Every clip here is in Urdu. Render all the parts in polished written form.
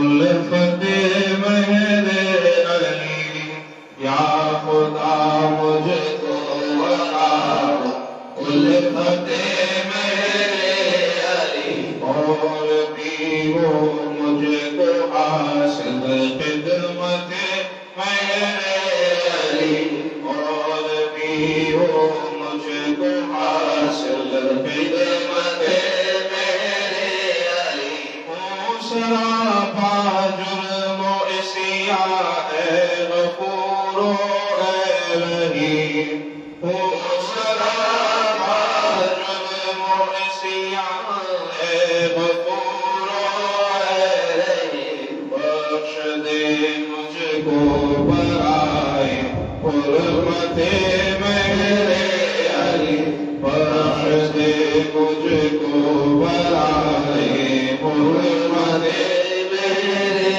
الفت مہرے علی یا خدا مجھ کو عطا الفت مہرے علی اور بھی وہ مجھ کو حاصل خدمت مہرے علی اور بھی وہ مجھ کو حاصل خدمت مہرے علی سراپا جرم و عصیان اے غفور و اے رحیم سراپا جرم و عصیان اے غفور و اے رحیم بخش دے مجھ کو برائے حرمت مہرے علی بخش دے مجھ کو برائے حرمت مہرے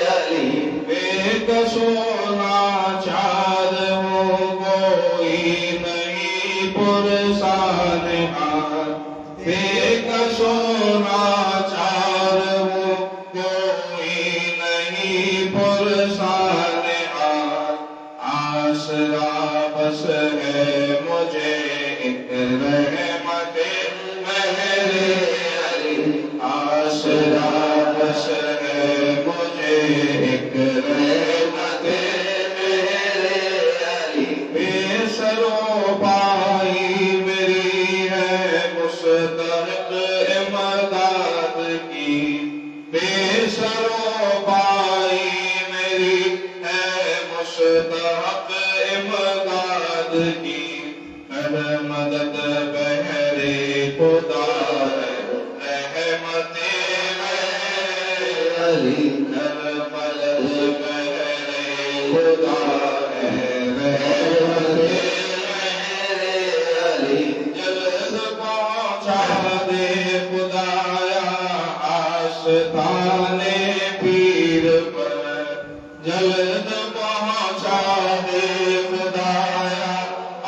علی بے کسو لاچار ہوں کوئی نہیں پرسان حال بے کسو لاچار ہوں کوئی نہیں پرسان حال آسرا بس ہے مجھے ایک رحمت مہرے علی آسرا بس ہے مجھے ایک رحمت مہرے علی بے سر و پائی میری ہے مستحق امداد کی بے سر و پائی میری ہے مستحق امداد کی کر مدد بہرے خدا رحمت مہرے علی کر مدد بہرے خدا رحمت مہرے علی جلد پہنچا دے خدایا آستان پیر پر جلد پہنچا دے خدایا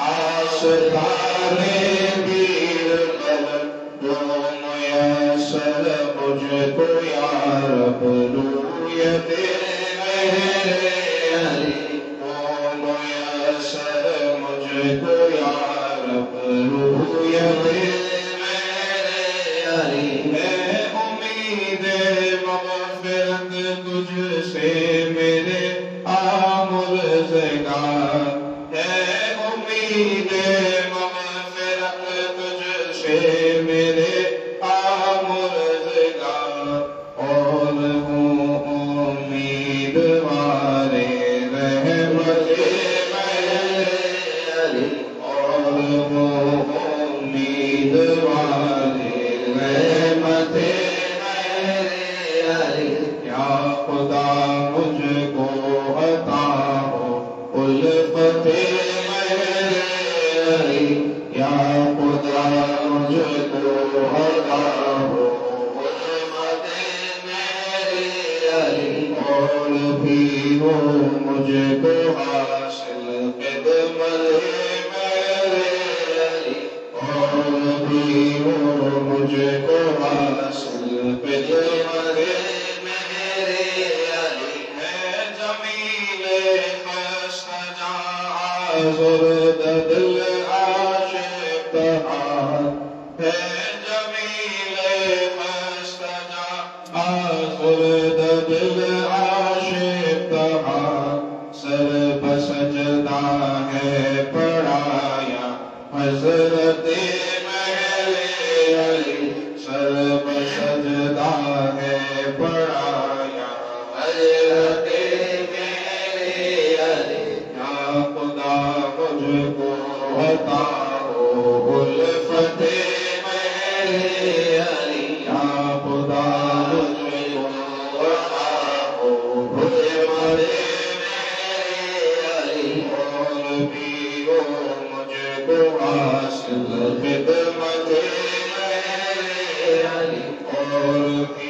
آستان پیر پر جو میسر مجھ کو یا رب رویت مہرے علی جو میسر مجھ کو یا رب رویت مہرے علی ہے امید مغفرت تجھ سے میرے آمرزگار ہے امید مغفرت تجھ سے میرے آمرزگار اور ہوں امیدوار رحمت مہرے علی اور ہوں امیدوار رحمت مہرے علی یا خدا مجھ کو عطا ہو الفت مہرے علی یا خدا مجھ کو عطا ہو الفت مہرے علی اور بھی وہ مجھ کو حاصل خدمت مہرے علی اور بھی وہ مجھ کو حاصل خدمت مہرے علی ہے جمیل خستہ جاں زرد دل عاشق بہار ہے جمیل خستہ جاں زرد دل عاشق بہار سر بسجدہ ہے پڑھایا حضرت مہرے علی سر بسجدہ ہے پڑھایا حضرت مہرے علی یا خدا مجھ کو عطا ہو الفت مہرے علی یا خدا مجھ کو عطا ہو الفت مہرے علی اور بھی وہ مجھ کو حاصل خدمت مہرے علی اور بھی